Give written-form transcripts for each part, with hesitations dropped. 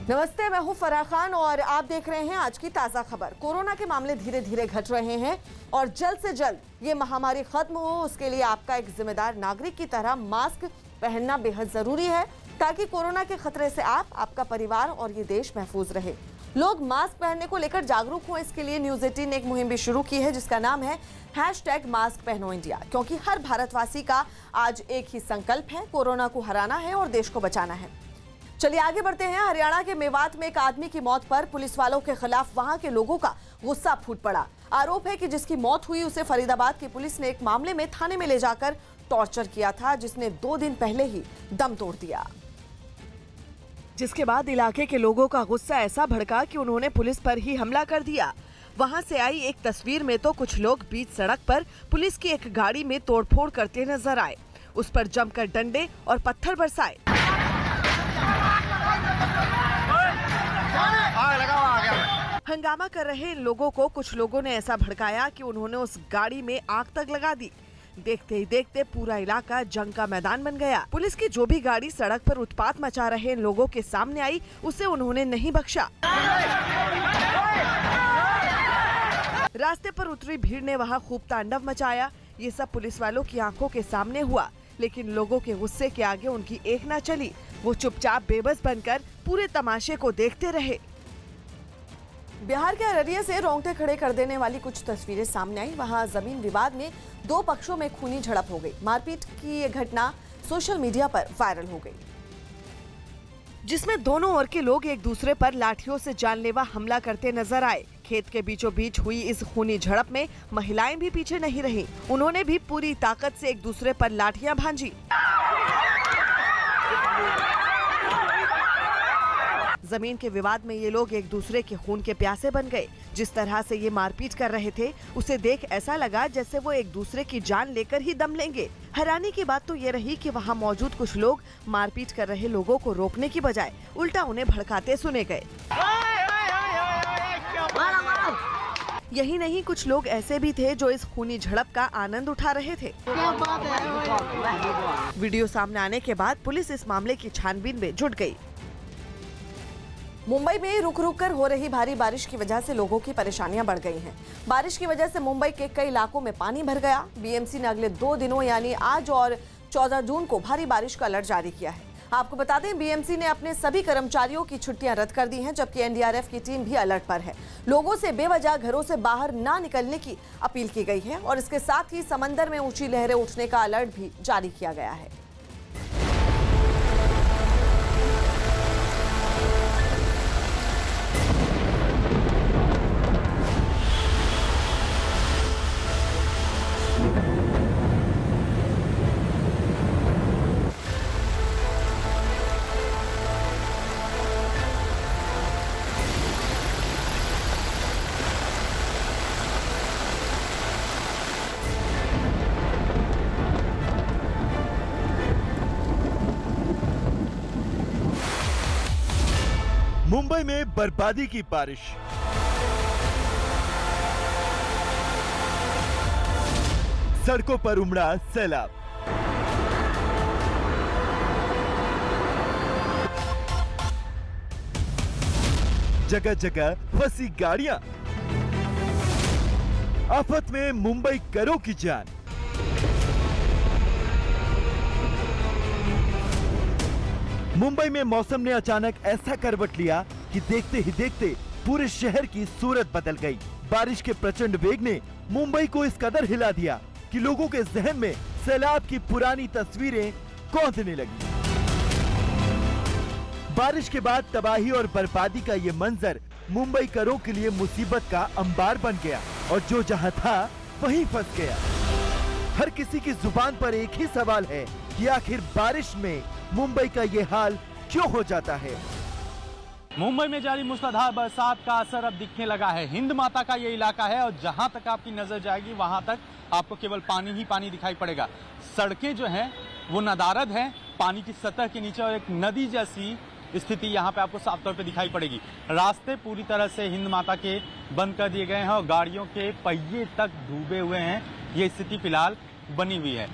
नमस्ते, मैं हूं फराह खान और आप देख रहे हैं आज की ताजा खबर। कोरोना के मामले धीरे धीरे घट रहे हैं और जल्द से जल्द ये महामारी खत्म हो, उसके लिए आपका एक जिम्मेदार नागरिक की तरह मास्क पहनना बेहद जरूरी है ताकि कोरोना के खतरे से आप, आपका परिवार और ये देश महफूज रहे। लोग मास्क पहनने को लेकर जागरूक हों, इसके लिए न्यूज 18 ने एक मुहिम भी शुरू की है जिसका नाम है #मास्क पहनो इंडिया, क्योंकि हर भारतवासी का आज एक ही संकल्प है, कोरोना को हराना है और देश को बचाना है। चलिए आगे बढ़ते हैं। हरियाणा के मेवात में एक आदमी की मौत पर पुलिस वालों के खिलाफ वहां के लोगों का गुस्सा फूट पड़ा। आरोप है कि जिसकी मौत हुई उसे फरीदाबाद की पुलिस ने एक मामले में थाने में ले जाकर टॉर्चर किया था, जिसने 2 दिन पहले ही दम तोड़ दिया। जिसके बाद इलाके के लोगों का गुस्सा ऐसा भड़का कि उन्होंने पुलिस पर ही हमला कर दिया। वहां से आई एक तस्वीर में तो कुछ लोग बीच सड़क पर पुलिस की एक गाड़ी में तोड़फोड़ करते नजर आए, उस पर जमकर डंडे और पत्थर बरसाए। हंगामा कर रहे इन लोगों को कुछ लोगों ने ऐसा भड़काया कि उन्होंने उस गाड़ी में आग तक लगा दी। देखते ही देखते पूरा इलाका जंग का मैदान बन गया। पुलिस की जो भी गाड़ी सड़क पर उत्पात मचा रहे इन लोगों के सामने आई, उसे उन्होंने नहीं बख्शा। रास्ते पर उतरी भीड़ ने वहां खूब तांडव मचाया। ये सब पुलिस वालों की आंखों के सामने हुआ, लेकिन लोगों के गुस्से के आगे उनकी एक ना चली। वो चुपचाप बेबस बनकर पूरे तमाशे को देखते रहे। बिहार के अररिया से रोंगटे खड़े कर देने वाली कुछ तस्वीरें सामने आई। वहां जमीन विवाद में 2 पक्षों में खूनी झड़प हो गई। मारपीट की ये घटना सोशल मीडिया पर वायरल हो गई, जिसमें दोनों ओर के लोग एक दूसरे पर लाठियों से जानलेवा हमला करते नजर आए। खेत के बीचों बीच हुई इस खूनी झड़प में महिलाएं भी पीछे नहीं रहीं। उन्होंने भी पूरी ताकत से एक दूसरे पर लाठियां भांजी। जमीन के विवाद में ये लोग एक दूसरे के खून के प्यासे बन गए। जिस तरह से ये मारपीट कर रहे थे, उसे देख ऐसा लगा जैसे वो एक दूसरे की जान लेकर ही दम लेंगे। हैरानी की बात तो ये रही कि वहाँ मौजूद कुछ लोग मारपीट कर रहे लोगों को रोकने की बजाय उल्टा उन्हें भड़काते सुने गए। यही नहीं, कुछ लोग ऐसे भी थे जो इस खूनी झड़प का आनंद उठा रहे थे। वीडियो सामने आने के बाद पुलिस इस मामले की छानबीन में जुट गई। मुंबई में रुक रुक कर हो रही भारी बारिश की वजह से लोगों की परेशानियां बढ़ गई हैं। बारिश की वजह से मुंबई के कई इलाकों में पानी भर गया। बीएमसी ने अगले 2 दिनों यानी आज और 14 जून को भारी बारिश का अलर्ट जारी किया है। आपको बता दें, बीएमसी ने अपने सभी कर्मचारियों की छुट्टियां रद्द कर दी हैं, जबकि एनडीआरएफ की टीम भी अलर्ट पर है। लोगों से बेवजह घरों से बाहर ना निकलने की अपील की गई है और इसके साथ ही समंदर में ऊंची लहरें उठने का अलर्ट भी जारी किया गया है। मुंबई में बर्बादी की बारिश। सड़कों पर उमड़ा सैलाब। जगह जगह फंसी गाड़ियां। आफत में मुंबई करों की जान। मुंबई में मौसम ने अचानक ऐसा करवट लिया कि देखते ही देखते पूरे शहर की सूरत बदल गई। बारिश के प्रचंड वेग ने मुंबई को इस कदर हिला दिया कि लोगों के जहन में सैलाब की पुरानी तस्वीरें कौंधने लगी। बारिश के बाद तबाही और बर्बादी का ये मंजर मुंबई करों के लिए मुसीबत का अंबार बन गया और जो जहां था वहीं फंस गया। हर किसी की जुबान पर एक ही सवाल है कि आखिर बारिश में मुंबई का ये हाल क्यों हो जाता है। मुंबई में जारी मूसलाधार बरसात का असर अब दिखने लगा है। हिंद माता का ये इलाका है और जहां तक आपकी नजर जाएगी वहां तक आपको केवल पानी ही पानी दिखाई पड़ेगा। सड़कें जो हैं वो नदारद हैं, पानी की सतह के नीचे, और एक नदी जैसी स्थिति यहाँ पे आपको साफ तौर पे दिखाई पड़ेगी। रास्ते पूरी तरह से हिंद माता के बंद कर दिए गए हैं और गाड़ियों के पहिए तक डूबे हुए हैं। ये स्थिति फिलहाल बनी हुई है।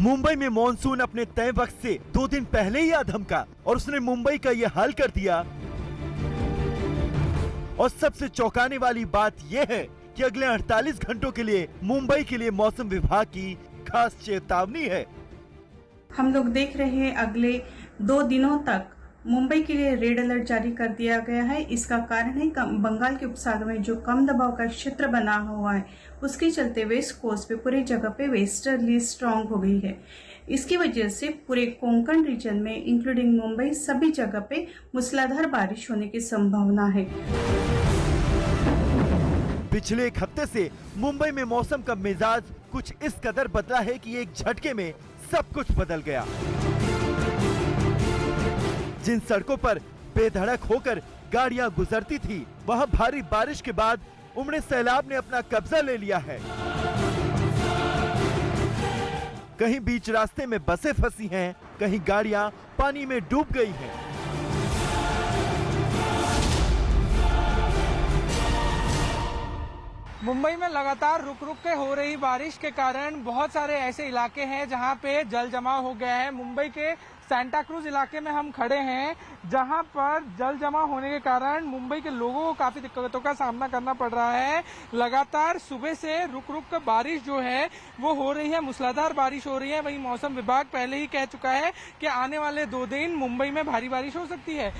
मुंबई में मॉनसून अपने तय वक्त से 2 दिन पहले ही आ धमका और उसने मुंबई का ये हाल कर दिया। और सबसे चौंकाने वाली बात यह है कि अगले 48 घंटों के लिए मुंबई के लिए मौसम विभाग की खास चेतावनी है। हम लोग देख रहे हैं अगले 2 दिनों तक मुंबई के लिए रेड अलर्ट जारी कर दिया गया है। इसका कारण है बंगाल के उपसागर में जो कम दबाव का क्षेत्र बना हुआ है, उसके चलते वेस्ट कोस्ट पे पूरी जगह पे वेस्टर्ली स्ट्रांग हो गई है। इसकी वजह से पूरे कोंकण रीजन में इंक्लूडिंग मुंबई सभी जगह पे मूसलाधार बारिश होने की संभावना है। पिछले एक हफ्ते से मुंबई में मौसम का मिजाज कुछ इस कदर बदला है कि एक झटके में सब कुछ बदल गया। जिन सड़कों पर बेधड़क होकर गाड़ियां गुजरती थी, वहां भारी बारिश के बाद उमड़े सैलाब ने अपना कब्जा ले लिया है। कहीं बीच रास्ते में बसें फंसी हैं, कहीं गाड़ियां पानी में डूब गई हैं। मुंबई में लगातार रुक रुक के हो रही बारिश के कारण बहुत सारे ऐसे इलाके हैं जहां पे जल जमाव हो गया है। मुंबई के सांता क्रूज इलाके में हम खड़े हैं, जहां पर जल जमा होने के कारण मुंबई के लोगों को काफी दिक्कतों का सामना करना पड़ रहा है। लगातार सुबह से रुक रुक कर बारिश जो है वो हो रही है, मूसलाधार बारिश हो रही है। वहीं मौसम विभाग पहले ही कह चुका है कि आने वाले 2 दिन मुंबई में भारी बारिश हो सकती है।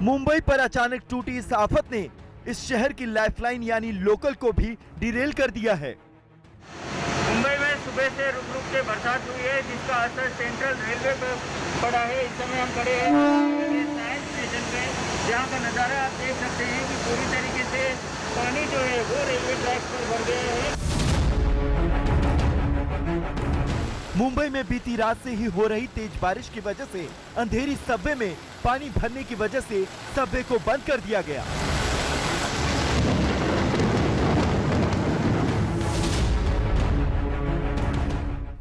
मुंबई पर अचानक टूटी इस आफत ने इस शहर की लाइफलाइन यानी लोकल को भी डिरेल कर दिया है। मुंबई में सुबह से रुक रुक के बरसात हुई है, जिसका असर सेंट्रल रेलवे पर पड़ा है। इस समय हम खड़े हैं साइंस स्टेशन पे, जहाँ का नज़ारा आप देख सकते हैं कि पूरी तरीके से पानी जो है वो रेलवे ट्रैक पर भर गया है। मुंबई में बीती रात से ही हो रही तेज बारिश की वजह से अंधेरी सबवे में पानी भरने की वजह से सबवे को बंद कर दिया गया।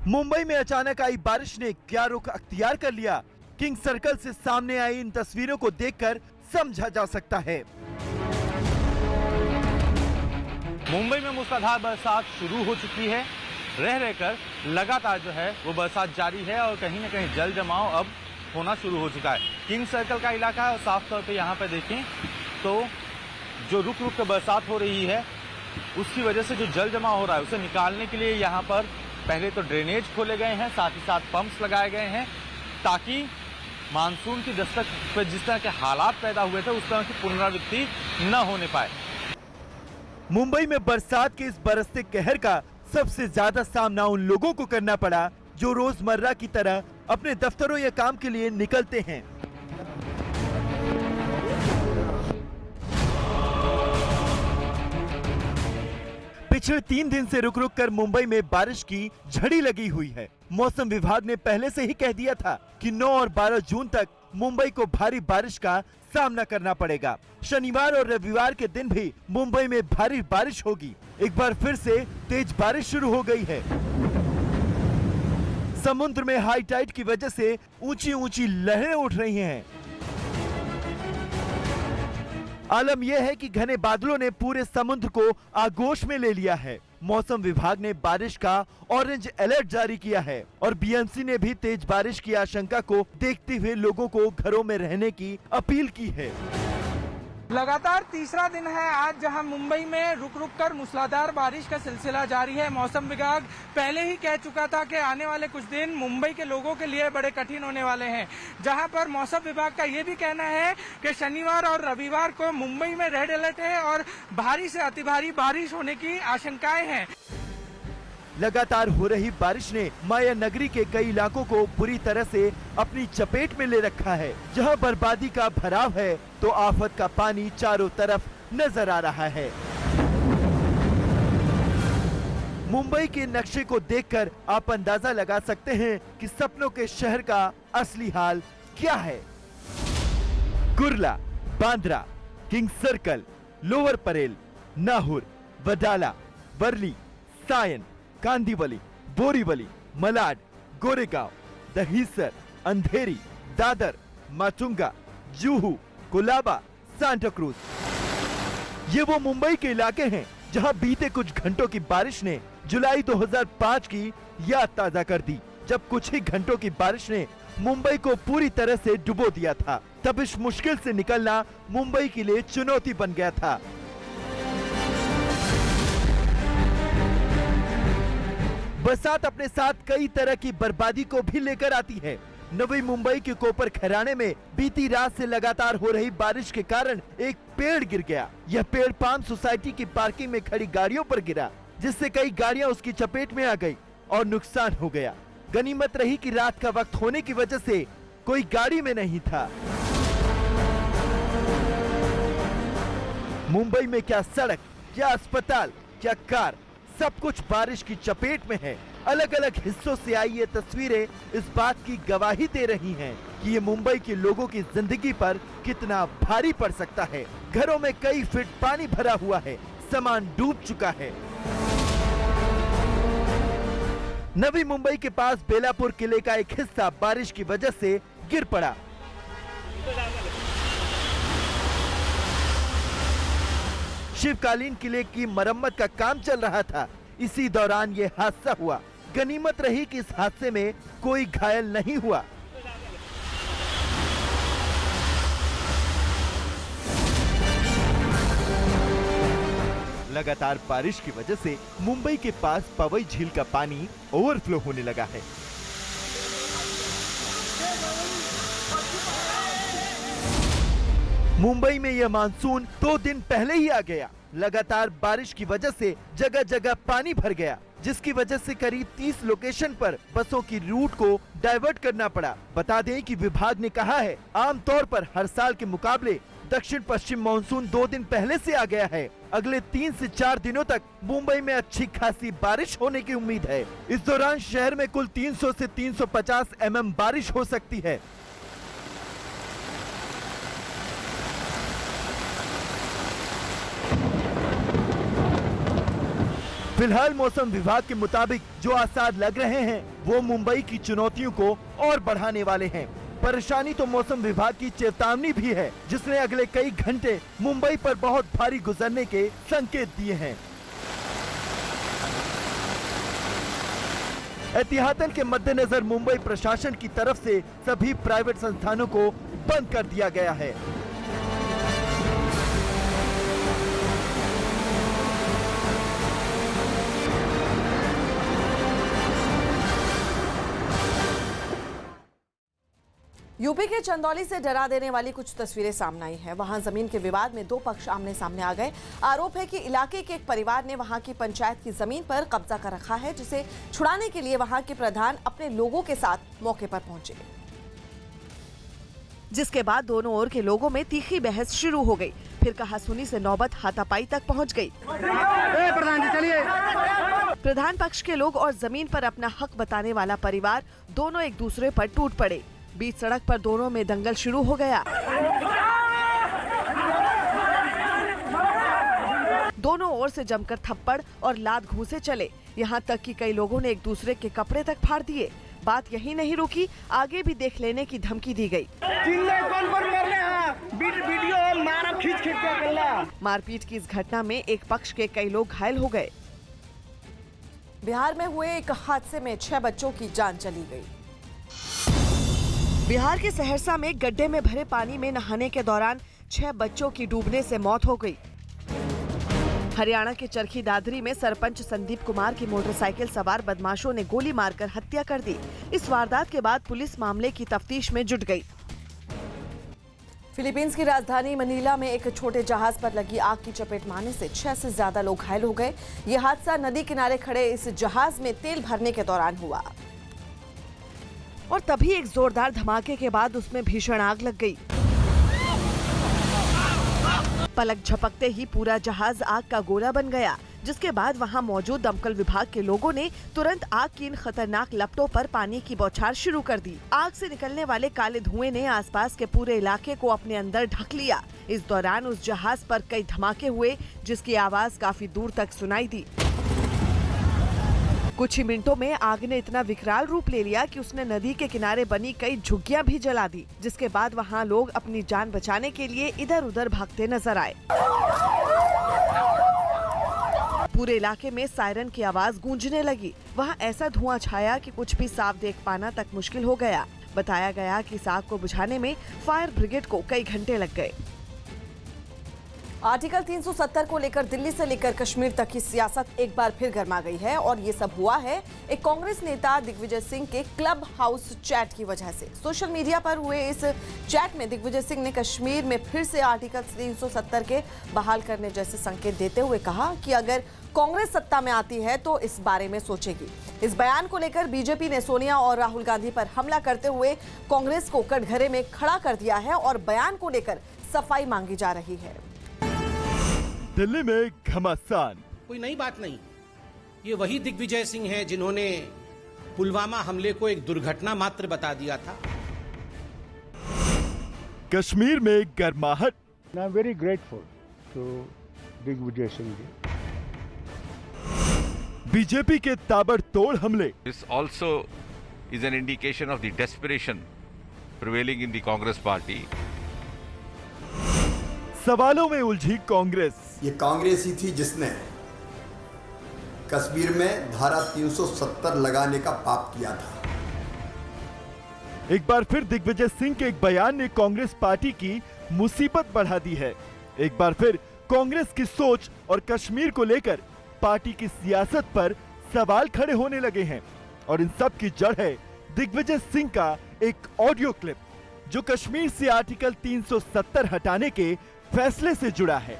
मुंबई में अचानक आई बारिश ने क्या रुख अख्तियार कर लिया, किंग सर्कल से सामने आई इन तस्वीरों को देखकर समझा जा सकता है। मुंबई में मूसलाधार बरसात शुरू हो चुकी है। रह रहकर लगातार जो है वो बरसात जारी है और कहीं न कहीं जल जमाव अब होना शुरू हो चुका है। किंग सर्कल का इलाका है और साफ तौर पे यहाँ पे देखें तो जो रुक रुक कर बरसात हो रही है उसकी वजह से जो जल जमाव हो रहा है उसे निकालने के लिए यहाँ पर पहले तो ड्रेनेज खोले गए हैं, साथ ही साथ पंप्स लगाए गए हैं, ताकि मानसून की दस्तक पर जिस तरह के हालात पैदा हुए थे उस तरह की पुनरावृत्ति न होने पाए। मुंबई में बरसात के इस बरसते कहर का सबसे ज्यादा सामना उन लोगों को करना पड़ा जो रोजमर्रा की तरह अपने दफ्तरों या काम के लिए निकलते हैं। पिछले 3 दिन से रुक रुक कर मुंबई में बारिश की झड़ी लगी हुई है। मौसम विभाग ने पहले से ही कह दिया था कि 9 और 12 जून तक मुंबई को भारी बारिश का सामना करना पड़ेगा। शनिवार और रविवार के दिन भी मुंबई में भारी बारिश होगी। एक बार फिर से तेज बारिश शुरू हो गई है। समुद्र में हाई टाइड की वजह से ऊंची ऊंची लहरें उठ रही हैं। आलम यह है कि घने बादलों ने पूरे समुद्र को आगोश में ले लिया है। मौसम विभाग ने बारिश का ऑरेंज अलर्ट जारी किया है और बीएमसी ने भी तेज बारिश की आशंका को देखते हुए लोगों को घरों में रहने की अपील की है। लगातार तीसरा दिन है आज जहां मुंबई में रुक रुक कर मूसलाधार बारिश का सिलसिला जारी है। मौसम विभाग पहले ही कह चुका था कि आने वाले कुछ दिन मुंबई के लोगों के लिए बड़े कठिन होने वाले हैं, जहां पर मौसम विभाग का ये भी कहना है कि शनिवार और रविवार को मुंबई में रेड अलर्ट है और भारी से अति भारी बारिश होने की आशंकाएं हैं। लगातार हो रही बारिश ने माया नगरी के कई इलाकों को बुरी तरह से अपनी चपेट में ले रखा है। जहां बर्बादी का भराव है तो आफत का पानी चारों तरफ नजर आ रहा है। मुंबई के नक्शे को देखकर आप अंदाजा लगा सकते हैं कि सपनों के शहर का असली हाल क्या है। कुर्ला, बांद्रा, किंग सर्कल, लोअर परेल, नाहुर, वडाला, वर्ली, सायन, कांदीवली, बोरीवली, मलाड, गोरेगांव, दहीसर, अंधेरी, दादर, माटुंगा, जुहू, कोलाबा, सांता क्रूज। ये वो मुंबई के इलाके हैं जहां बीते कुछ घंटों की बारिश ने जुलाई 2005 की याद ताजा कर दी, जब कुछ ही घंटों की बारिश ने मुंबई को पूरी तरह से डुबो दिया था। तब इस मुश्किल से निकलना मुंबई के लिए चुनौती बन गया था। बरसात अपने साथ कई तरह की बर्बादी को भी लेकर आती है। नवी मुंबई के कोपर खैराने में बीती रात से लगातार हो रही बारिश के कारण एक पेड़ गिर गया। यह पेड़ पाम सोसाइटी की पार्किंग में खड़ी गाड़ियों पर गिरा, जिससे कई गाड़ियां उसकी चपेट में आ गई और नुकसान हो गया। गनीमत रही कि रात का वक्त होने की वजह से कोई गाड़ी में नहीं था। मुंबई में क्या सड़क, क्या अस्पताल, क्या कार, सब कुछ बारिश की चपेट में है। अलग अलग हिस्सों से आई ये तस्वीरें इस बात की गवाही दे रही हैं कि ये मुंबई के लोगों की जिंदगी पर कितना भारी पड़ सकता है। घरों में कई फीट पानी भरा हुआ है, सामान डूब चुका है। नवी मुंबई के पास बेलापुर किले का एक हिस्सा बारिश की वजह से गिर पड़ा। शिवकालीन किले की मरम्मत का काम चल रहा था, इसी दौरान ये हादसा हुआ। गनीमत रही कि इस हादसे में कोई घायल नहीं हुआ। लगातार बारिश की वजह से मुंबई के पास पवई झील का पानी ओवरफ्लो होने लगा है। मुंबई में यह मानसून 2 दिन पहले ही आ गया। लगातार बारिश की वजह से जगह जगह पानी भर गया, जिसकी वजह से करीब 30 लोकेशन पर बसों की रूट को डाइवर्ट करना पड़ा। बता दें कि विभाग ने कहा है, आमतौर पर हर साल के मुकाबले दक्षिण पश्चिम मानसून 2 दिन पहले से आ गया है। अगले 3 से 4 दिनों तक मुंबई में अच्छी खासी बारिश होने की उम्मीद है। इस दौरान शहर में कुल 300 से 350 mm बारिश हो सकती है। फिलहाल मौसम विभाग के मुताबिक जो आसार लग रहे हैं वो मुंबई की चुनौतियों को और बढ़ाने वाले हैं। परेशानी तो मौसम विभाग की चेतावनी भी है, जिसने अगले कई घंटे मुंबई पर बहुत भारी गुजरने के संकेत दिए हैं। एहतियातन के मद्देनजर मुंबई प्रशासन की तरफ से सभी प्राइवेट संस्थानों को बंद कर दिया गया है। यूपी के चंदौली से डरा देने वाली कुछ तस्वीरें सामने आई हैं। वहां जमीन के विवाद में 2 पक्ष आमने सामने आ गए। आरोप है कि इलाके के एक परिवार ने वहां की पंचायत की जमीन पर कब्जा कर रखा है, जिसे छुड़ाने के लिए वहां के प्रधान अपने लोगों के साथ मौके पर पहुंचे, जिसके बाद दोनों ओर के लोगों में तीखी बहस शुरू हो गई। फिर कहासुनी से नौबत हाथापाई तक पहुंच गई। प्रधान पक्ष के लोग और जमीन पर अपना हक बताने वाला परिवार दोनों एक दूसरे पर टूट पड़े। बीच सड़क पर दोनों में दंगल शुरू हो गया। दोनों ओर से जमकर थप्पड़ और लात घूंसे चले, यहाँ तक कि कई लोगों ने एक दूसरे के कपड़े तक फाड़ दिए। बात यही नहीं रुकी, आगे भी देख लेने की धमकी दी गई। मारपीट की इस घटना में एक पक्ष के कई लोग घायल हो गए। बिहार में हुए एक हादसे में 6 बच्चों की जान चली गई। बिहार के सहरसा में गड्ढे में भरे पानी में नहाने के दौरान 6 बच्चों की डूबने से मौत हो गई। हरियाणा के चरखी दादरी में सरपंच संदीप कुमार की मोटरसाइकिल सवार बदमाशों ने गोली मारकर हत्या कर दी। इस वारदात के बाद पुलिस मामले की तफ्तीश में जुट गई। फिलीपींस की राजधानी मनीला में एक छोटे जहाज पर लगी आग की चपेट में आने से 6 से ज्यादा लोग घायल हो गए। ये हादसा नदी किनारे खड़े इस जहाज में तेल भरने के दौरान हुआ और तभी एक जोरदार धमाके के बाद उसमें भीषण आग लग गई। पलक झपकते ही पूरा जहाज आग का गोला बन गया, जिसके बाद वहां मौजूद दमकल विभाग के लोगों ने तुरंत आग की इन खतरनाक लपटों पर पानी की बौछार शुरू कर दी। आग से निकलने वाले काले धुएं ने आसपास के पूरे इलाके को अपने अंदर ढक लिया। इस दौरान उस जहाज पर कई धमाके हुए, जिसकी आवाज काफी दूर तक सुनाई दी। कुछ ही मिनटों में आग ने इतना विकराल रूप ले लिया कि उसने नदी के किनारे बनी कई झुग्गियां भी जला दी, जिसके बाद वहां लोग अपनी जान बचाने के लिए इधर उधर भागते नजर आए। पूरे इलाके में सायरन की आवाज गूंजने लगी। वहां ऐसा धुआं छाया कि कुछ भी साफ देख पाना तक मुश्किल हो गया। बताया गया कि इस आग को बुझाने में फायर ब्रिगेड को कई घंटे लग गए। आर्टिकल 370 को लेकर दिल्ली से लेकर कश्मीर तक की सियासत एक बार फिर गर्मा गई है और ये सब हुआ है एक कांग्रेस नेता दिग्विजय सिंह के क्लब हाउस चैट की वजह से। सोशल मीडिया पर हुए इस चैट में दिग्विजय सिंह ने कश्मीर में फिर से आर्टिकल 370 के बहाल करने जैसे संकेत देते हुए कहा कि अगर कांग्रेस सत्ता में आती है तो इस बारे में सोचेगी। इस बयान को लेकर बीजेपी ने सोनिया और राहुल गांधी पर हमला करते हुए कांग्रेस को कटघरे में खड़ा कर दिया है और बयान को लेकर सफाई मांगी जा रही है। दिल्ली में घमासान। कोई नई बात नहीं, ये वही दिग्विजय सिंह हैं जिन्होंने पुलवामा हमले को एक दुर्घटना मात्र बता दिया था। कश्मीर में गर्माहट। I am very grateful to Digvijay Singh ji. BJP के ताबड़तोड़ हमले। This also is an indication of the desperation prevailing in the Congress party. सवालों में उलझी कांग्रेस। ये कांग्रेस ही थी जिसने कश्मीर में धारा 370 लगाने का पाप किया था। एक बार फिर दिग्विजय सिंह के एक बयान ने कांग्रेस पार्टी की मुसीबत बढ़ा दी है। एक बार फिर कांग्रेस की सोच और कश्मीर को लेकर पार्टी की सियासत पर सवाल खड़े होने लगे हैं और इन सब की जड़ है दिग्विजय सिंह का एक ऑडियो क्लिप जो कश्मीर से आर्टिकल 370 हटाने के फैसले से जुड़ा है।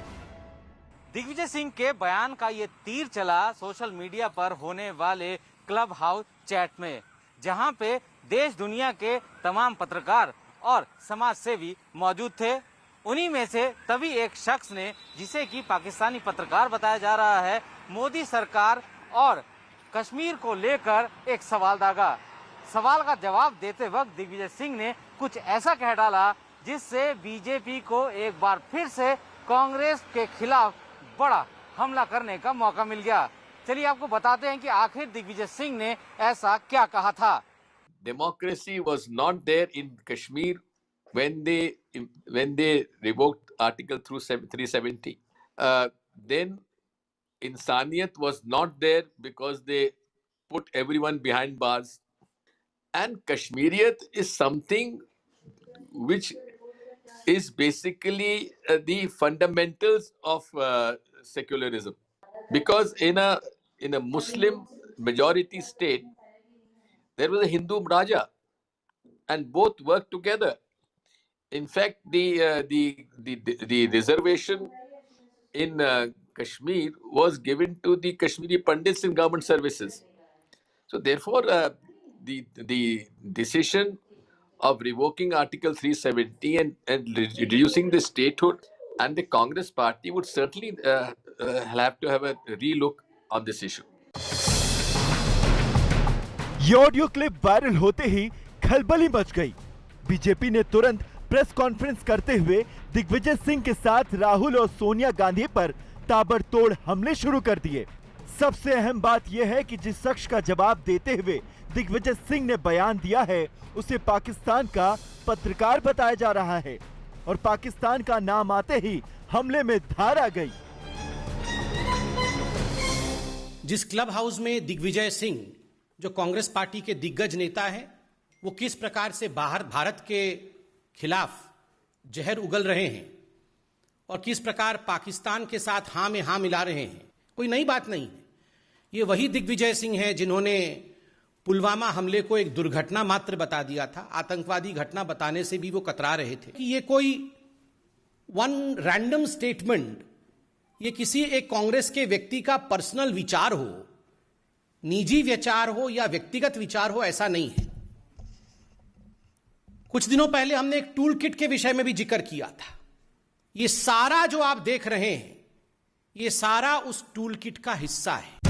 दिग्विजय सिंह के बयान का ये तीर चला सोशल मीडिया पर होने वाले क्लब हाउस चैट में, जहां पे देश दुनिया के तमाम पत्रकार और समाज सेवी मौजूद थे। उन्हीं में से तभी एक शख्स ने, जिसे कि पाकिस्तानी पत्रकार बताया जा रहा है, मोदी सरकार और कश्मीर को लेकर एक सवाल दागा। सवाल का जवाब देते वक्त दिग्विजय सिंह ने कुछ ऐसा कह डाला जिससे बीजेपी को एक बार फिर से कांग्रेस के खिलाफ बड़ा हमला करने का मौका मिल गया। चलिए आपको बताते हैं कि आखिर दिग्विजय सिंह ने ऐसा क्या कहा था। Democracy was not there in Kashmir when they revoked Article 370. Then Insaniyat was not there because they put everyone behind bars. And Kashmiriyat is something which is basically the fundamentals of secularism. Because in a Muslim majority state, there was a Hindu Raja, and both worked together. In fact, the reservation in Kashmir was given to the Kashmiri Pandits in government services. So therefore, the decision of revoking Article 370 and reducing the statehood, and the Congress party would certainly have to have a relook on this issue. ये audio clip viral होते ही खलबली much गई। BJP ने तुरंत press conference करते हुए दिग्विजय सिंह के साथ राहुल और सोनिया गांधी पर ताबड़तोड़ हमले शुरू कर दिए। सबसे अहम बात यह है कि जिस शख्स का जवाब देते हुए दिग्विजय सिंह ने बयान दिया है, उसे पाकिस्तान का पत्रकार बताया जा रहा है और पाकिस्तान का नाम आते ही हमले में धार आ गई। जिस क्लब हाउस में दिग्विजय सिंह, जो कांग्रेस पार्टी के दिग्गज नेता हैं, वो किस प्रकार से बाहर भारत के खिलाफ जहर उगल रहे हैं और किस प्रकार पाकिस्तान के साथ हाँ में हाँ मिला रहे हैं, कोई नई बात नहीं है। ये वही दिग्विजय सिंह हैं जिन्होंने पुलवामा हमले को एक दुर्घटना मात्र बता दिया था। आतंकवादी घटना बताने से भी वो कतरा रहे थे कि ये कोई वन रैंडम स्टेटमेंट, ये किसी एक कांग्रेस के व्यक्ति का पर्सनल विचार हो, निजी विचार हो या व्यक्तिगत विचार हो, ऐसा नहीं है। कुछ दिनों पहले हमने एक टूल किट के विषय में भी जिक्र किया था। ये सारा जो आप देख रहे हैं, ये सारा उस टूल किट का हिस्सा है।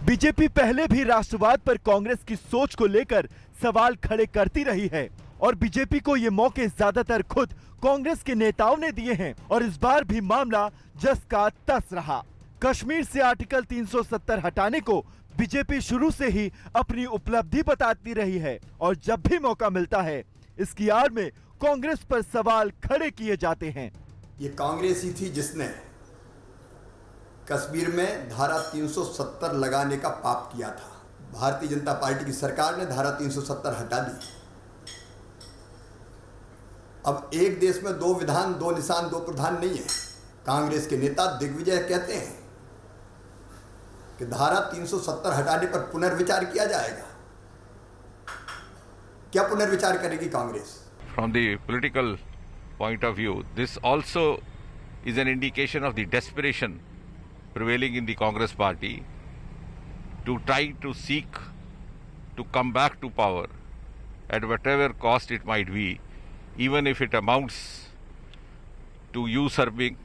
बीजेपी पहले भी राष्ट्रवाद पर कांग्रेस की सोच को लेकर सवाल खड़े करती रही है और बीजेपी को ये मौके ज्यादातर खुद कांग्रेस के नेताओं ने दिए हैं और इस बार भी मामला जस का तस रहा। कश्मीर से आर्टिकल 370 हटाने को बीजेपी शुरू से ही अपनी उपलब्धि बताती रही है और जब भी मौका मिलता है, इसकी आड़ में कांग्रेस पर सवाल खड़े किए जाते हैं। ये कांग्रेस ही थी जिसने कश्मीर में धारा 370 लगाने का पाप किया था। भारतीय जनता पार्टी की सरकार ने धारा 370 हटा दी। अब एक देश में दो विधान, दो निशान, दो प्रधान नहीं है। कांग्रेस के नेता दिग्विजय कहते हैं कि धारा 370 हटाने पर पुनर्विचार किया जाएगा। क्या पुनर्विचार करेगी Congress? From the political point of view, this also is an indication of the desperation prevailing in the Congress party to try to seek to come back to power at whatever cost it might be, even if it amounts to usurping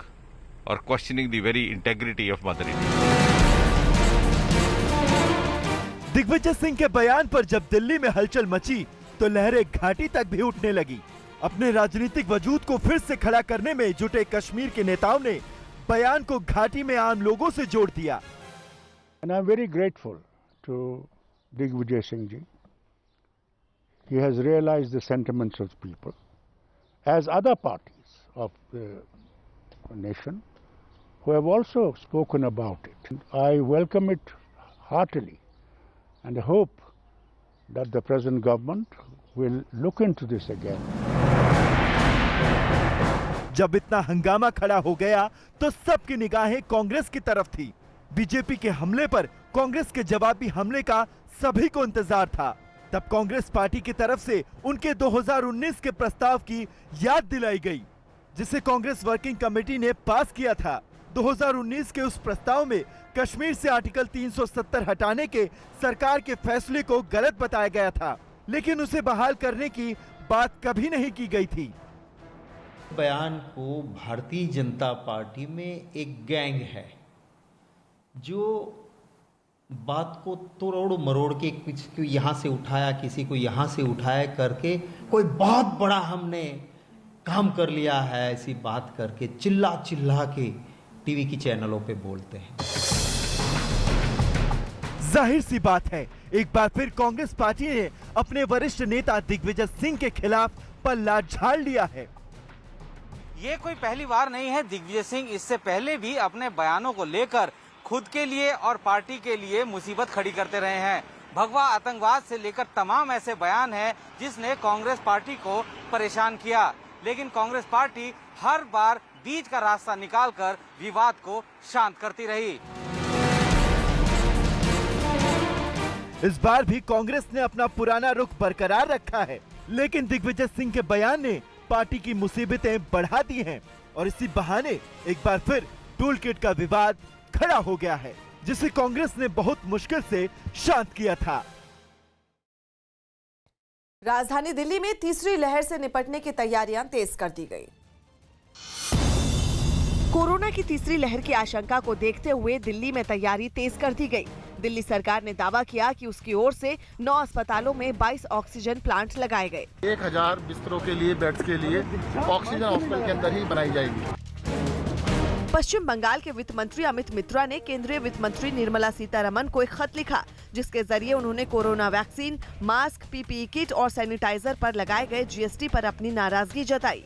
or questioning the very integrity of Mother India. Digvijay Singh के बयान पर जब दिल्ली में हलचल मची तो लहरें घाटी तक भी उठने लगी। अपने राजनीतिक वजूद को फिर से खड़ा करने में जुटे कश्मीर के नेताओं ने बयान को घाटी में आम लोगों से जोड़ दिया। And I'm very grateful to Digvijay Singh ji. He has realized the sentiments of the people, as other parties of the nation who have also spoken about it. I welcome it heartily and hope that the present government will look into this again. जब इतना हंगामा खड़ा हो गया तो सबकी निगाहें कांग्रेस की तरफ थी। बीजेपी के हमले पर कांग्रेस के जवाबी हमले का सभी को इंतजार था। तब कांग्रेस पार्टी की तरफ से उनके 2019 के प्रस्ताव की याद दिलाई गई, जिसे कांग्रेस वर्किंग कमेटी ने पास किया था। 2019 के उस प्रस्ताव में कश्मीर से आर्टिकल 370 हटाने के सरकार के फैसले को गलत बताया गया था, लेकिन उसे बहाल करने की बात कभी नहीं की गई थी। बयान को भारतीय जनता पार्टी में एक गैंग है जो बात को तोड़ मरोड़ के किसी को यहाँ से उठाया, किसी को यहाँ से उठाया करके कोई बहुत बड़ा हमने काम कर लिया है, ऐसी बात करके चिल्ला चिल्ला के टीवी की चैनलों पे बोलते हैं। जाहिर सी बात है, एक बार फिर कांग्रेस पार्टी ने अपने वरिष्ठ नेता दिग्विजय सिंह के खिलाफ पल्ला झाड़ लिया है। ये कोई पहली बार नहीं है। दिग्विजय सिंह इससे पहले भी अपने बयानों को लेकर खुद के लिए और पार्टी के लिए मुसीबत खड़ी करते रहे हैं। भगवा आतंकवाद से लेकर तमाम ऐसे बयान हैं जिसने कांग्रेस पार्टी को परेशान किया, लेकिन कांग्रेस पार्टी हर बार बीच का रास्ता निकालकर विवाद को शांत करती रही। इस बार भी कांग्रेस ने अपना पुराना रुख बरकरार रखा है, लेकिन दिग्विजय सिंह के बयान ने पार्टी की मुसीबतें बढ़ा दी हैं और इसी बहाने एक बार फिर टूल किट का विवाद खड़ा हो गया है, जिसे कांग्रेस ने बहुत मुश्किल से शांत किया था। राजधानी दिल्ली में तीसरी लहर से निपटने की तैयारियां तेज कर दी गई। कोरोना की तीसरी लहर की आशंका को देखते हुए दिल्ली में तैयारी तेज कर दी गई। दिल्ली सरकार ने दावा किया कि उसकी ओर से 9 अस्पतालों में 22 ऑक्सीजन प्लांट लगाए गए। 1000 बिस्तरों के लिए, बेड्स के लिए ऑक्सीजन हॉस्पिटल के अंदर ही बनाई जाएगी। पश्चिम बंगाल के वित्त मंत्री अमित मित्रा ने केंद्रीय वित्त मंत्री निर्मला सीतारमण को एक खत लिखा, जिसके जरिए उन्होंने corona vaccine, mask, PPE kit और सैनिटाइजर पर लगाए गए जीएसटी पर अपनी नाराजगी जताई।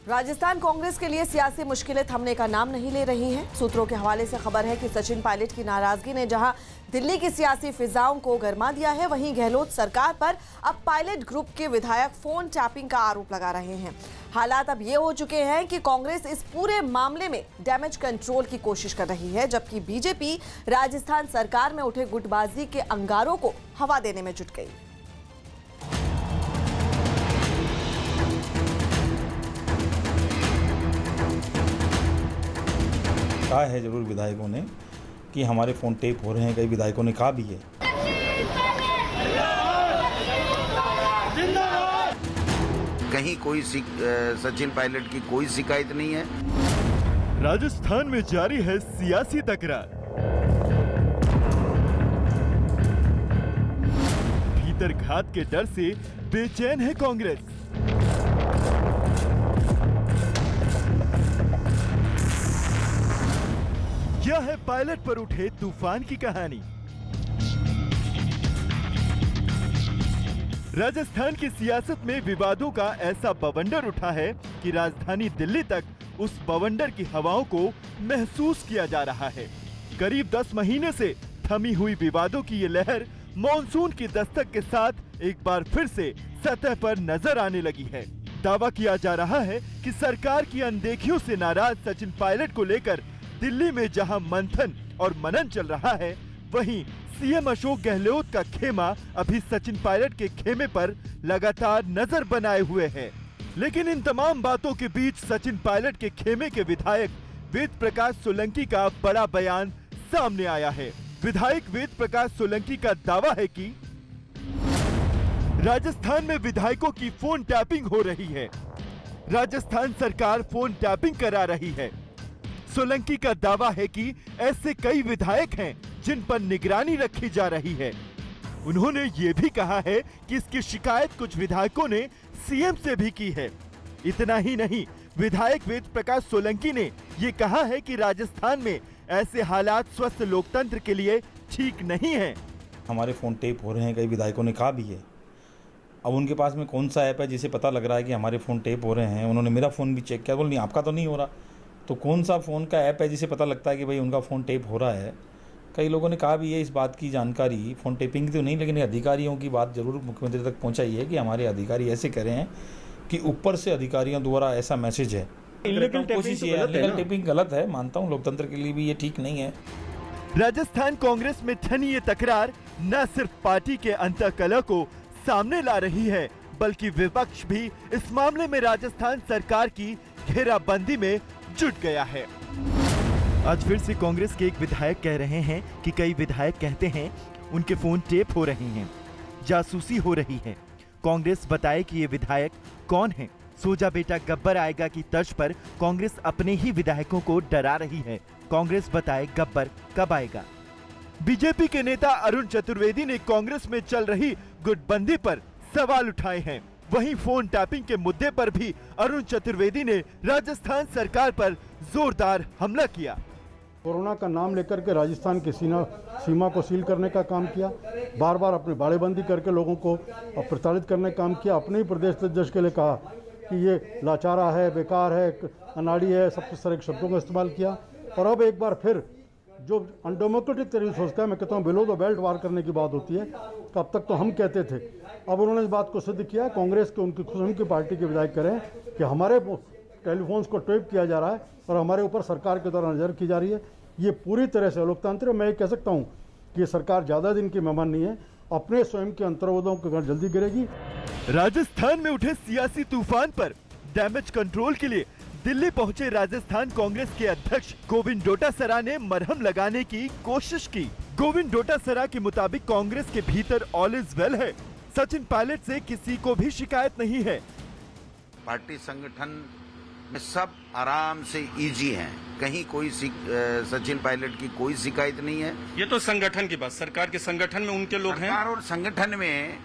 राजस्थान कांग्रेस के लिए सियासी मुश्किलें थमने का नाम नहीं ले रही हैं। सूत्रों के हवाले से खबर है कि सचिन पायलट की नाराजगी ने जहां दिल्ली की सियासी फिजाओं को गरमा दिया है, वहीं गहलोत सरकार पर अब पायलट ग्रुप के विधायक फोन टैपिंग का आरोप लगा रहे हैं। हालात अब ये हो चुके हैं कि कांग्रेस इस पूरे मामले में डैमेज कंट्रोल की कोशिश कर रही है, जबकि बीजेपी राजस्थान सरकार में उठे गुटबाजी के अंगारों को हवा देने में जुट गई। कहा है जरूर विधायकों ने कि हमारे फोन टेप हो रहे हैं, कई विधायकों ने कहा भी है। कहीं कोई सचिन पायलट की कोई शिकायत नहीं है। राजस्थान में जारी है सियासी तकरार। भीतर घात के डर से बेचैन है कांग्रेस। यह है पायलट पर उठे तूफान की कहानी। राजस्थान की सियासत में विवादों का ऐसा बवंडर उठा है कि राजधानी दिल्ली तक उस बवंडर की हवाओं को महसूस किया जा रहा है। करीब 10 महीने से थमी हुई विवादों की ये लहर मॉनसून की दस्तक के साथ एक बार फिर से सतह पर नजर आने लगी है। दावा किया जा रहा है कि सरकार की अनदेखियों से नाराज सचिन पायलट को लेकर दिल्ली में जहां मंथन और मनन चल रहा है, वहीं सीएम अशोक गहलोत का खेमा अभी सचिन पायलट के खेमे पर लगातार नजर बनाए हुए है। लेकिन इन तमाम बातों के बीच सचिन पायलट के खेमे के विधायक वेद प्रकाश सोलंकी का बड़ा बयान सामने आया है। विधायक वेद प्रकाश सोलंकी का दावा है कि राजस्थान में विधायकों की फोन टैपिंग हो रही है। राजस्थान सरकार फोन टैपिंग करा रही है। सोलंकी का दावा है कि ऐसे कई विधायक हैं जिन पर निगरानी रखी जा रही है। उन्होंने ये भी कहा है कि इसकी शिकायत कुछ विधायकों ने सीएम से भी की है। इतना ही नहीं, विधायक वेद प्रकाश सोलंकी ने ये कहा है कि राजस्थान में ऐसे हालात स्वस्थ लोकतंत्र के लिए ठीक नहीं है। हमारे फ़ोन टेप हो रहे हैं, कई विधायकों ने कहा भी है। अब उनके पास में कौन सा ऐप है जिसे पता लग रहा है कि हमारे फ़ोन टेप हो रहे हैं? उन्होंने मेरा फ़ोन भी चेक किया, बोल नहीं आपका तो नहीं हो रहा। तो कौन सा फ़ोन का ऐप है जिसे पता लगता है कि भाई उनका फ़ोन टेप हो रहा है? कई लोगों ने कहा भी है इस बात की जानकारी, फ़ोन टेपिंग तो नहीं, लेकिन अधिकारियों की बात जरूर मुख्यमंत्री तक पहुँचाई है कि हमारे अधिकारी ऐसे कह रहे हैं कि ऊपर से अधिकारियों द्वारा ऐसा मैसेज है। कोशिश ये है, टेपिंग गलत है, मानता हूँ, लोकतंत्र के लिए भी ये ठीक नहीं है। राजस्थान कांग्रेस में ठनी ये तकरार न सिर्फ पार्टी के अंतःकलह को सामने ला रही है, बल्कि विपक्ष भी इस मामले में राजस्थान सरकार की घेराबंदी में जुट गया है। आज फिर से कांग्रेस के एक विधायक कह रहे हैं कि कई विधायक कहते हैं उनके फोन टेप हो रहे हैं, जासूसी हो रही है। कांग्रेस बताए कि ये विधायक कौन है। सोजा बेटा गब्बर आएगा की तर्ज पर कांग्रेस अपने ही विधायकों को डरा रही है। कांग्रेस बताए गब्बर कब आएगा। बीजेपी के नेता अरुण चतुर्वेदी ने कांग्रेस में चल रही गुटबंदी पर सवाल उठाए हैं। वहीं फोन टैपिंग के मुद्दे पर भी अरुण चतुर्वेदी ने राजस्थान सरकार पर जोरदार हमला किया। कोरोना का नाम लेकर के राजस्थान की सीमा को सील करने का काम किया, बार बार अपनी बाड़ेबंदी करके लोगों को प्रताड़ित करने का काम किया। अपने ही प्रदेश अध्यक्ष के लिए कहा कि ये लाचारा है, बेकार है, अनाड़ी है, सब तरह के शब्दों का इस्तेमाल किया। और अब एक बार फिर जो अनडेमोक्रेटिक तरीके से सोचता है, मैं कहता हूँ बिलो द बेल्ट वार करने की बात होती है। अब तक तो हम कहते थे, अब उन्होंने इस बात को सिद्ध किया। कांग्रेस के उनकी खुद उनकी पार्टी के विधायक करें कि हमारे टेलीफोन्स को टेप किया जा रहा है और हमारे ऊपर सरकार के द्वारा नजर की जा रही है। ये पूरी तरह से लोकतंत्र, मैं कह सकता हूँ कि सरकार ज्यादा दिन की मेहमान नहीं है, अपने स्वयं के अंतर्वादों के घर जल्दी गिरेगी। राजस्थान में उठे सियासी तूफान पर डैमेज कंट्रोल के लिए दिल्ली पहुंचे राजस्थान कांग्रेस के अध्यक्ष गोविंद डोटासरा ने मरहम लगाने की कोशिश की। गोविंद डोटासरा के मुताबिक कांग्रेस के भीतर ऑल इज वेल है। सचिन पायलट से किसी को भी शिकायत नहीं है। पार्टी संगठन में सब आराम से इजी हैं, कहीं कोई सचिन पायलट की कोई शिकायत नहीं है। ये तो संगठन की बात, सरकार के संगठन में उनके लोग हैं और संगठन में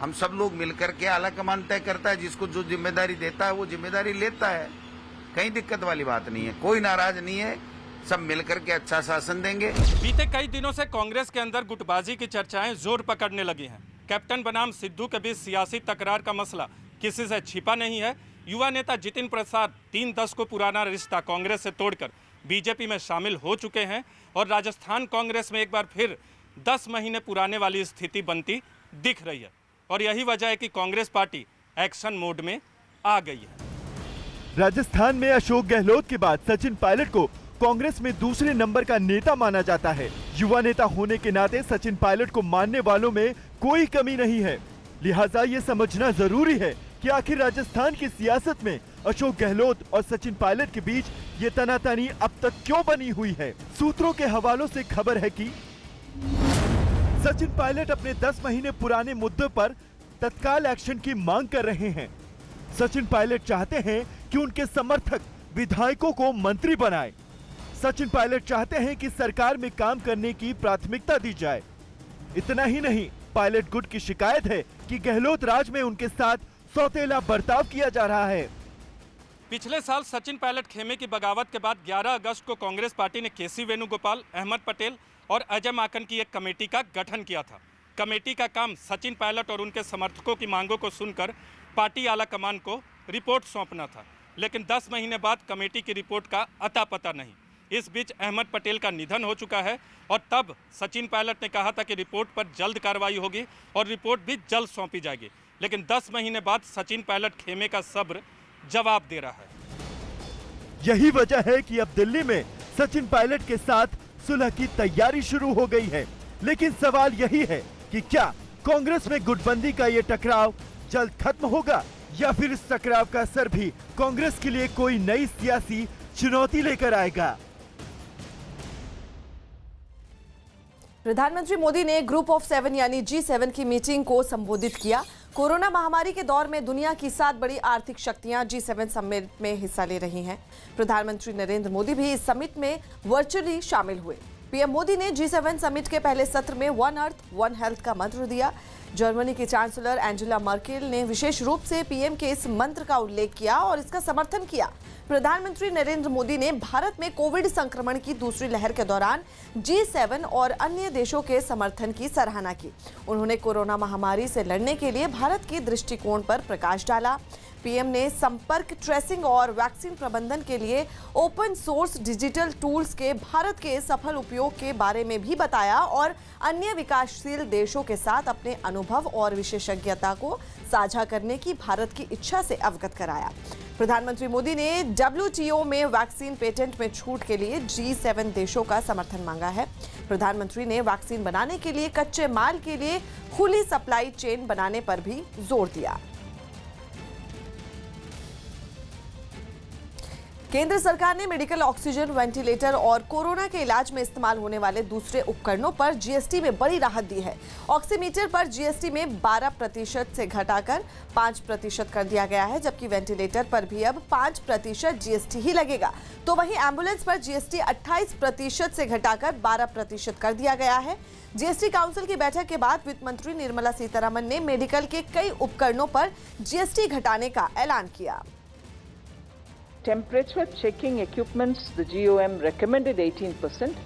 हम सब लोग मिलकर के आला कमान तय करता है, जिसको जो जिम्मेदारी देता है वो जिम्मेदारी लेता है। कहीं दिक्कत वाली बात नहीं है, कोई नाराज नहीं है, सब मिलकर के अच्छा शासन देंगे। बीते कई दिनों से कांग्रेस के अंदर गुटबाजी की चर्चाएं जोर पकड़ने लगी हैं। कैप्टन बनाम सिद्धू के बीच सियासी तकरार का मसला किसी से छिपा नहीं है। युवा नेता जितिन प्रसाद 3 दशकों पुराना रिश्ता कांग्रेस से तोड़कर बीजेपी में शामिल हो चुके हैं और राजस्थान कांग्रेस में एक बार फिर 10 महीने पुराने वाली स्थिति बनती दिख रही है। और यही वजह है कि कांग्रेस पार्टी एक्शन मोड में आ गई है। राजस्थान में अशोक गहलोत के बाद सचिन पायलट को कांग्रेस में दूसरे नंबर का नेता माना जाता है। युवा नेता होने के नाते सचिन पायलट को मानने वालों में कोई कमी नहीं है। लिहाजा ये समझना जरूरी है कि आखिर राजस्थान की सियासत में अशोक गहलोत और सचिन पायलट के बीच ये तनातनी अब तक क्यों बनी हुई है। सूत्रों के हवालों से खबर है कि सचिन पायलट अपने 10 महीने पुराने मुद्दे पर तत्काल एक्शन की मांग कर रहे हैं। सचिन पायलट चाहते हैं कि उनके समर्थक विधायकों को मंत्री बनाएं। सचिन पायलट चाहते हैं कि सरकार में काम करने की प्राथमिकता दी जाए। इतना ही नहीं, पायलट गुट की शिकायत है कि गहलोत राज में उनके साथ सौतेला बर्ताव किया जा रहा है। पिछले साल सचिन पायलट खेमे की बगावत के बाद 11 अगस्त को कांग्रेस पार्टी ने केसी वेणुगोपाल, अहमद पटेल और अजय माकन की एक कमेटी का गठन किया था। कमेटी का काम सचिन पायलट और उनके समर्थकों की मांगों को सुनकर पार्टी आला कमान को रिपोर्ट सौंपना था। लेकिन 10 महीने बाद कमेटी की रिपोर्ट का अता पता नहीं। इस बीच अहमद पटेल का निधन हो चुका है और तब सचिन पायलट ने कहा था कि रिपोर्ट पर जल्द कार्रवाई होगी और रिपोर्ट भी जल्द सौंपी जाएगी, लेकिन 10 महीने बाद सचिन पायलट खेमे का सब्र जवाब दे रहा है। यही वजह है कि अब दिल्ली में सचिन पायलट के साथ सुलह की तैयारी शुरू हो गई है। लेकिन सवाल यही है कि क्या कांग्रेस में गुटबंदी का ये टकराव जल्द खत्म होगा या फिर इस टकराव का असर भी कांग्रेस के लिए कोई नई सियासी चुनौती लेकर आएगा। प्रधानमंत्री मोदी ने ग्रुप ऑफ 7 यानी G7 की मीटिंग को संबोधित किया। कोरोना महामारी के दौर में दुनिया की 7 बड़ी आर्थिक शक्तियां G7 समिट में हिस्सा ले रही हैं। प्रधानमंत्री नरेंद्र मोदी भी इस समिट में वर्चुअली शामिल हुए। पीएम मोदी ने G7 समिट के पहले सत्र में वन अर्थ वन हेल्थ का मंत्र दिया। जर्मनी की चांसलर एंजेला मर्केल ने विशेष रूप से पीएम के इस मंत्र का उल्लेख किया और इसका समर्थन किया। प्रधानमंत्री नरेंद्र मोदी ने भारत में कोविड संक्रमण की दूसरी लहर के दौरान G7 और अन्य देशों के समर्थन की सराहना की। उन्होंने कोरोना महामारी से लड़ने के लिए भारत के दृष्टिकोण पर प्रकाश डाला। पीएम ने संपर्क ट्रेसिंग और वैक्सीन प्रबंधन के लिए ओपन सोर्स डिजिटल टूल्स के भारत के सफल उपयोग के बारे में भी बताया और अन्य विकासशील देशों के साथ अपने अनुभव और विशेषज्ञता को साझा करने की भारत की इच्छा से अवगत कराया। प्रधानमंत्री मोदी ने WTO में वैक्सीन पेटेंट में छूट के लिए G7 देशों का समर्थन मांगा है। प्रधानमंत्री ने वैक्सीन बनाने के लिए कच्चे माल के लिए खुली सप्लाई चेन बनाने पर भी जोर दिया। केंद्र सरकार ने मेडिकल ऑक्सीजन, वेंटिलेटर और कोरोना के इलाज में इस्तेमाल होने वाले दूसरे उपकरणों पर जीएसटी में बड़ी राहत दी है। ऑक्सीमीटर पर जीएसटी में 12% से घटाकर 5% कर दिया गया है, जबकि वेंटिलेटर पर भी अब 5% जीएसटी ही लगेगा। तो वहीं एम्बुलेंस पर जीएसटी 28% से घटाकर 12% कर दिया गया है। जीएसटी काउंसिल की बैठक के बाद वित्त मंत्री निर्मला सीतारमण ने मेडिकल के कई उपकरणों पर जीएसटी घटाने का ऐलान किया। Temperature checking equipments, the GOM recommended 18%.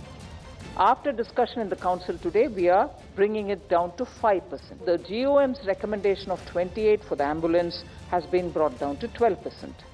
After discussion in the council today, we are bringing it down to 5%. The GOM's recommendation of 28 for the ambulance has been brought down to 12%.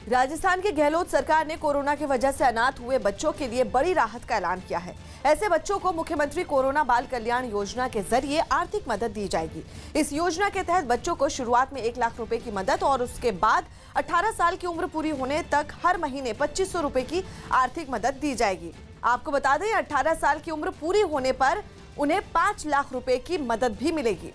Rajasthan की गहलोत सरकार ने corona की वजह से अनाथ हुए बच्चों के लिए बड़ी राहत का ऐलान किया है। ऐसे बच्चों को मुख्यमंत्री कोरोना बाल कल्याण योजना के जरिए आर्थिक मदद दी जाएगी। इस योजना के तहत बच्चों को शुरुआत में 1 लाख रुपए की मदद और उसके बाद 18 साल की उम्र पूरी होने तक हर महीने 2500 रुपए की आर्थिक मदद दी जाएगी। आपको बता दें, 18 साल की उम्र पूरी होने पर उन्हें 5 लाख रुपए की मदद भी मिलेगी।